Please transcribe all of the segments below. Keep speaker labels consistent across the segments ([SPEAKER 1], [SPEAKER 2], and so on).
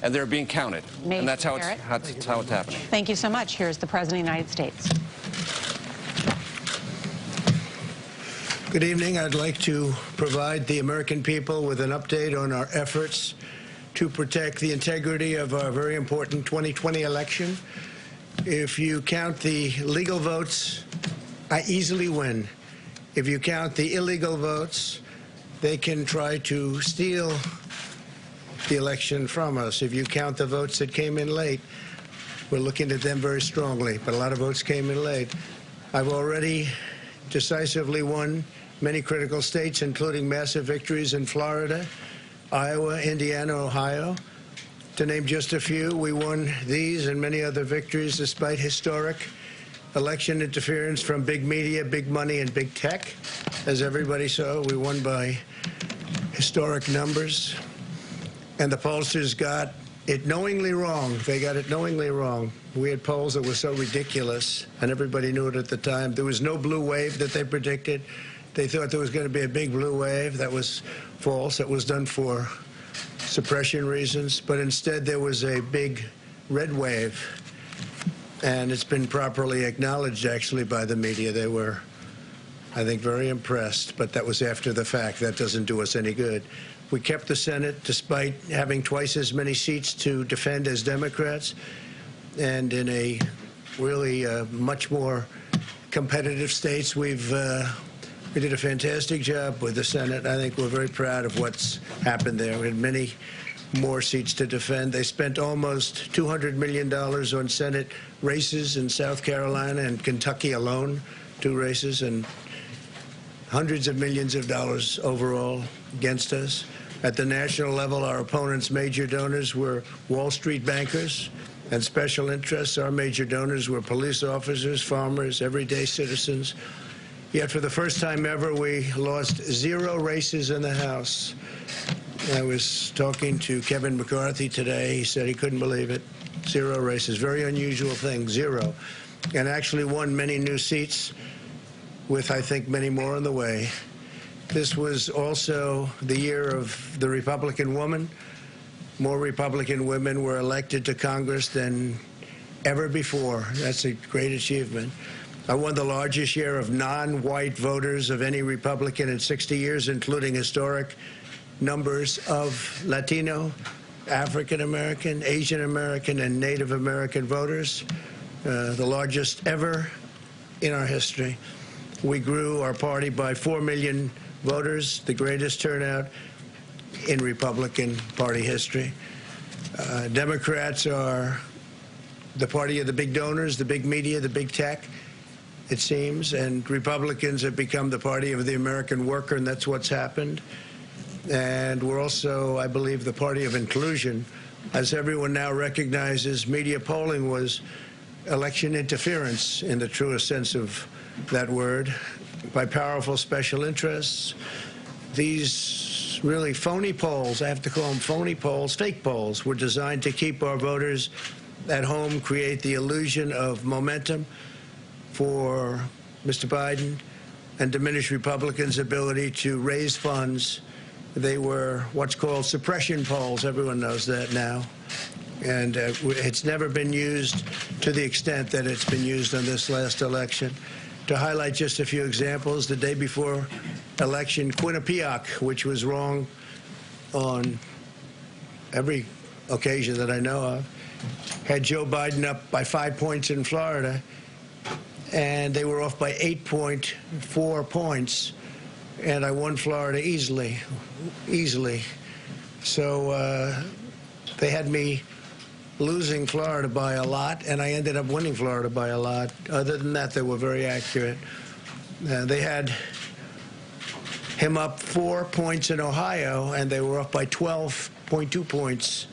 [SPEAKER 1] and they're being counted. And that's how it's happening.
[SPEAKER 2] Thank you so much. Here's the President of the United States.
[SPEAKER 3] Good evening. I'd like to provide the American people with an update on our efforts to protect the integrity of our very important 2020 election. If you count the legal votes, I easily win. If you count the illegal votes, they can try to steal the election from us. If you count the votes that came in late, we're looking at them very strongly, but a lot of votes came in late. I've already decisively won many critical states, including massive victories in Florida, Iowa, Indiana, Ohio. To name just a few, we won these and many other victories despite historic election interference from big media, big money, and big tech. As everybody saw, we won by historic numbers. And the pollsters got it knowingly wrong. They got it knowingly wrong. We had polls that were so ridiculous, and everybody knew it at the time. There was no blue wave that they predicted. They thought there was going to be a big blue wave. That was false. It was done for suppression reasons. But instead, there was a big red wave. And it's been properly acknowledged, actually, by the media. They were, I think, very impressed. But that was after the fact. That doesn't do us any good. We kept the Senate despite having twice as many seats to defend as Democrats, and in a really much more competitive states, we did a fantastic job with the Senate. I think we're very proud of what's happened there. We had many more seats to defend. They spent almost $200 million on Senate races in South Carolina and Kentucky alone, 2 races, and hundreds of millions of dollars overall against us. At the national level, our opponents' major donors were Wall Street bankers and special interests. Our major donors were police officers, farmers, everyday citizens. Yet for the first time ever, we lost 0 races in the House. I was talking to Kevin McCarthy today. He said he couldn't believe it. 0 races. Very unusual thing, 0. And actually won many new seats with, I think, many more on the way. This was also the year of the Republican woman. More Republican women were elected to Congress than ever before. That's a great achievement. I won the largest share of non-white voters of any Republican in 60 years, including historic numbers of Latino, African American, Asian American, and Native American voters, the largest ever in our history. We grew our party by 4 million voters, the greatest turnout in Republican Party history. Democrats are the party of the big donors, the big media, the big tech, it seems, and Republicans have become the party of the American worker, and that's what's happened. And we're also, I believe, the party of inclusion. As everyone now recognizes, media polling was election interference in the truest sense of that word, by powerful special interests. These really phony polls, I have to call them phony polls, fake polls, were designed to keep our voters at home, create the illusion of momentum for Mr. Biden, and diminish Republicans' ability to raise funds. They were what's called suppression polls. Everyone knows that now. And it's never been used to the extent that it's been used on this last election. To highlight just a few examples, the day before election, Quinnipiac, which was wrong on every occasion that I know of, had Joe Biden up by 5 points in Florida, and they were off by 8.4 points, and I won Florida easily. So they had me losing Florida by a lot, and I ended up winning Florida by a lot. Other than that, they were very accurate. They had him up 4 points in Ohio, and they were up by 12.2 points.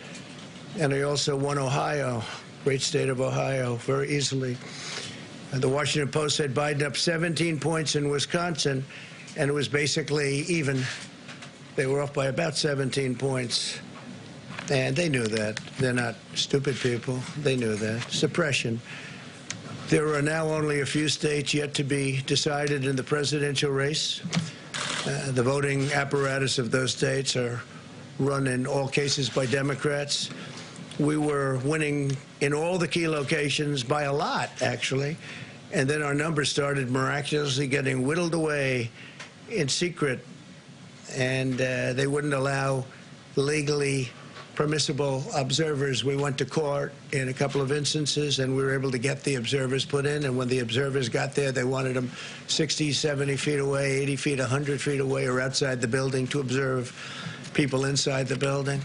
[SPEAKER 3] And I also won Ohio, great state of Ohio, very easily. And the Washington Post said Biden up 17 points in Wisconsin, and it was basically even. They were off by about 17 points. And they knew that. They're not stupid people. They knew that. Suppression. There are now only a few states yet to be decided in the presidential race. The voting apparatus of those states are run in all cases by Democrats. we were winning in all the key locations by a lot, actually. And then our numbers started miraculously getting whittled away in secret, and they wouldn't allow legally permissible observers. We went to court in a couple of instances, and we were able to get the observers put in. And when the observers got there, they wanted them 60, 70 feet away, 80 feet, 100 feet away, or outside the building to observe people inside the building.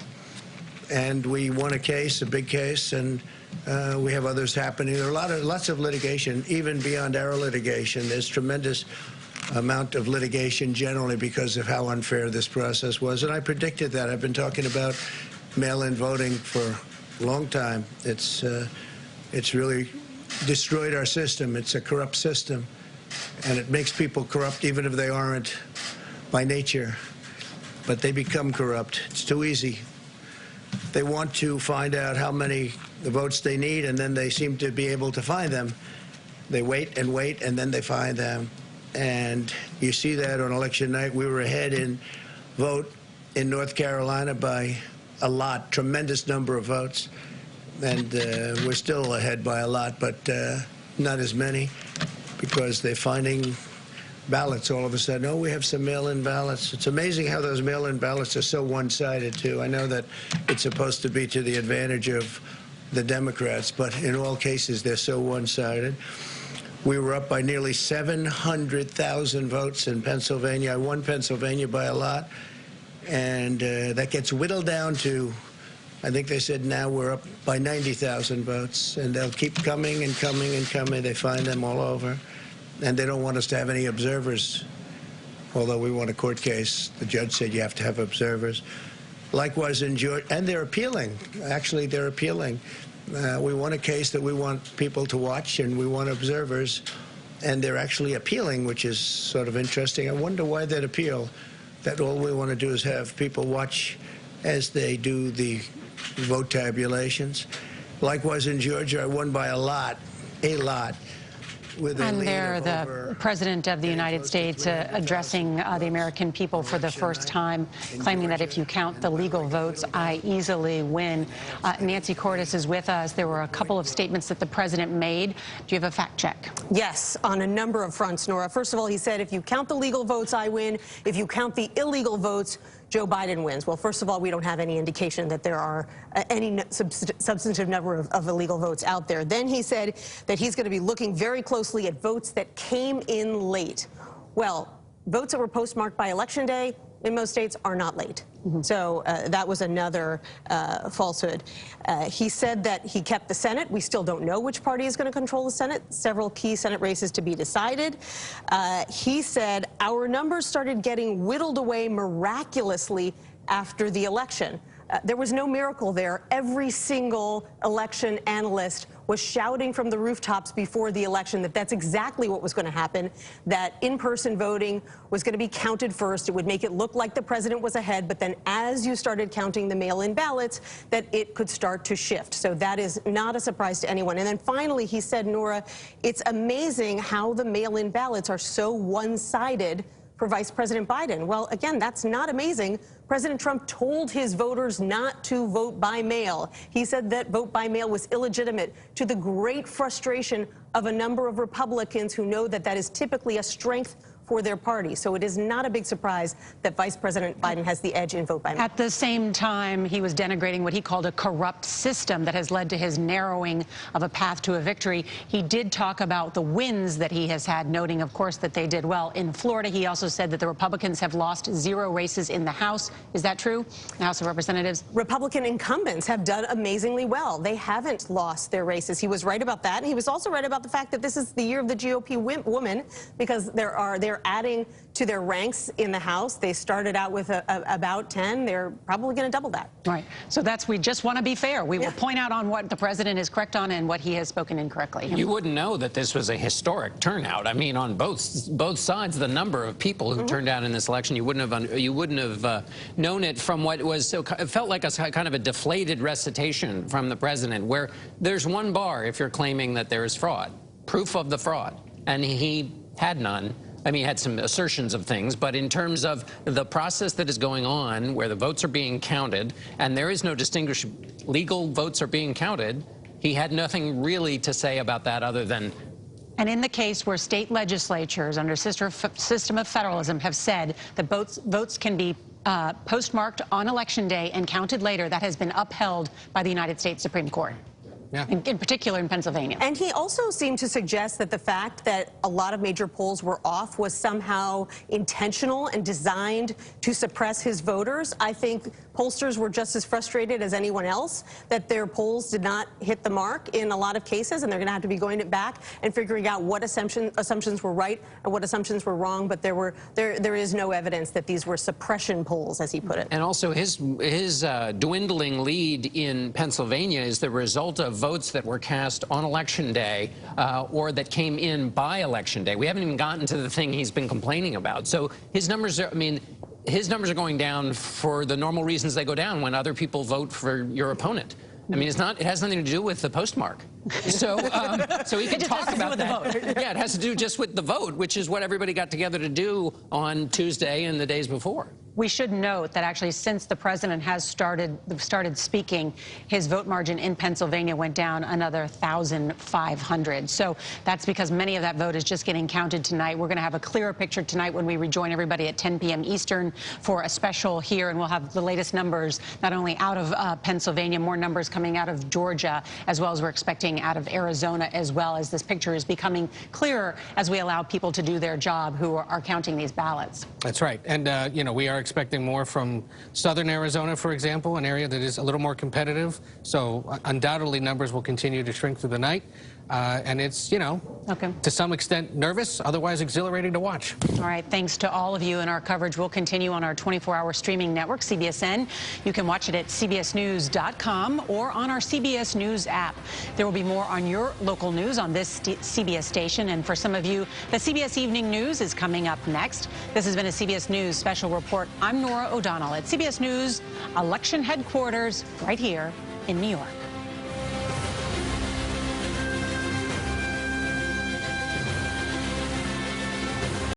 [SPEAKER 3] And we won a case, a big case, and we have others happening. There are lots of litigation, even beyond our litigation. There's tremendous amount of litigation generally because of how unfair this process was. And I predicted that. I've been talking about mail-in voting for a long time. It's really destroyed our system. It's a corrupt system, and it makes people corrupt even if they aren't by nature. But they become corrupt. It's too easy. They want to find out how many votes they need, and then they seem to be able to find them. They wait, and then they find them. And you see that on election night. We were ahead in vote in North Carolina by a lot, tremendous number of votes. And we're still ahead by a lot, but not as many, because they're finding ballots all of a sudden. Oh, we have some mail-in ballots. It's amazing how those mail-in ballots are so one-sided, too. I know that it's supposed to be to the advantage of the Democrats, but in all cases, they're so one-sided. We were up by nearly 700,000 votes in Pennsylvania. I won Pennsylvania by a lot, and that gets whittled down to, I think they said now we're up by 90,000 votes, and they'll keep coming and coming and coming. They find them all over. And they don't want us to have any observers, although we won a court case. The judge said you have to have observers. Likewise in Georgia, and they're appealing. Actually, they're appealing. We won a case that we want people to watch, and we want observers, and they're actually appealing, which is sort of interesting. I wonder why they'd appeal, that all we want to do is have people watch as they do the vote tabulations. Likewise in Georgia, I won by a lot,
[SPEAKER 2] And there, the President of the United States addressing the American people for the first time, claiming that if you count the legal votes, I easily win. Nancy Cordes is with us. There were a couple of statements that the President made. Do you have a fact check?
[SPEAKER 4] Yes, on a number of fronts, Nora. First of all, he said, if you count the legal votes, I win. If you count the illegal votes, Joe Biden wins. Well, first of all, we don't have any indication that there are any substantive number of illegal votes out there. Then he said that he's going to be looking very closely at votes that came in late. Well, votes that were postmarked by Election Day in most states are not late. So that was another falsehood. He said that he kept the Senate. We still don't know which party is going to control the Senate. Several key Senate races to be decided. He said our numbers started getting whittled away miraculously after the election. There was no miracle there. Every single election analyst was shouting from the rooftops before the election that that's exactly what was going to happen, that in-person voting was going to be counted first. It would make it look like the president was ahead, but then as you started counting the mail-in ballots, that it could start to shift. So that is not a surprise to anyone. And then finally, he said, Nora, it's amazing how the mail-in ballots are so one-sided for Vice President Biden. Well, again, that's not amazing. President Trump told his voters not to vote by mail. He said that vote by mail was illegitimate, to the great frustration of a number of Republicans who know that that is typically a strength for their party. So it is not a big surprise that Vice President Biden has the edge in vote by mail.
[SPEAKER 2] At the same time, he was denigrating what he called a corrupt system that has led to his narrowing of a path to a victory. He did talk about the wins that he has had, noting, of course, that they did well in Florida. He also said that the Republicans have lost 0 races in the House. Is that true? The House of Representatives?
[SPEAKER 4] Republican incumbents have done amazingly well. They haven't lost their races. He was right about that. And he was also right about the fact that this is the year of the GOP woman, because they're adding to their ranks in the House. They started out with about 10. They're probably going to double that.
[SPEAKER 2] Right. So we just want to be fair. We will point out on what the president is correct on and what he has spoken incorrectly.
[SPEAKER 5] You wouldn't know that this was a historic turnout. I mean, on both sides, the number of people who turned out in this election, you wouldn't have known it from what was it felt like a kind of a deflated recitation from the president, where there's one bar if you're claiming that there is fraud, proof of the fraud, and he had none. I mean, he had some assertions of things, but in terms of the process that is going on, where the votes are being counted, and there is no legal votes are being counted, he had nothing really to say about that other than...
[SPEAKER 2] And in the case where state legislatures under system of federalism have said that votes can be postmarked on Election Day and counted later, that has been upheld by the United States Supreme Court. Yeah. In particular in Pennsylvania.
[SPEAKER 4] And he also seemed to suggest that the fact that a lot of major polls were off was somehow intentional and designed to suppress his voters. I think pollsters were just as frustrated as anyone else that their polls did not hit the mark in a lot of cases, and they're going to have to be going back and figuring out what assumptions were right and what assumptions were wrong. But there is no evidence that these were suppression polls, as he put it.
[SPEAKER 5] And also his dwindling lead in Pennsylvania is the result of votes that were cast on Election Day or that came in by Election Day. We haven't even gotten to the thing he's been complaining about. So his numbers are, I mean, his numbers are going down for the normal reasons they go down when other people vote for your opponent. I mean, it has nothing to do with the postmark. So, so he can talk about that. Yeah, it has to do just with the vote, which is what everybody got together to do on Tuesday and the days before.
[SPEAKER 2] We should note that actually since the president has started speaking, his vote margin in Pennsylvania went down another 1,500. So that's because many of that vote is just getting counted tonight. We're going to have a clearer picture tonight when we rejoin everybody at 10 p.m. Eastern for a special here, and we'll have the latest numbers not only out of Pennsylvania, more numbers coming out of Georgia, as well as we're expecting out of Arizona, as well as this picture is becoming clearer as we allow people to do their job who are counting these ballots.
[SPEAKER 6] That's right. And, you know, we are expecting more from southern Arizona, for example, an area that is a little more competitive. So undoubtedly numbers will continue to shrink through the night. And it's, you know, to some extent nervous, otherwise exhilarating to watch.
[SPEAKER 2] All right. Thanks to all of you, and our coverage will continue on our 24-hour streaming network, CBSN. You can watch it at cbsnews.com or on our CBS News app. There will be more on your local news on this CBS station. And for some of you, the CBS Evening News is coming up next. This has been a CBS News special report. I'm Norah O'Donnell at CBS News election headquarters right here in New York.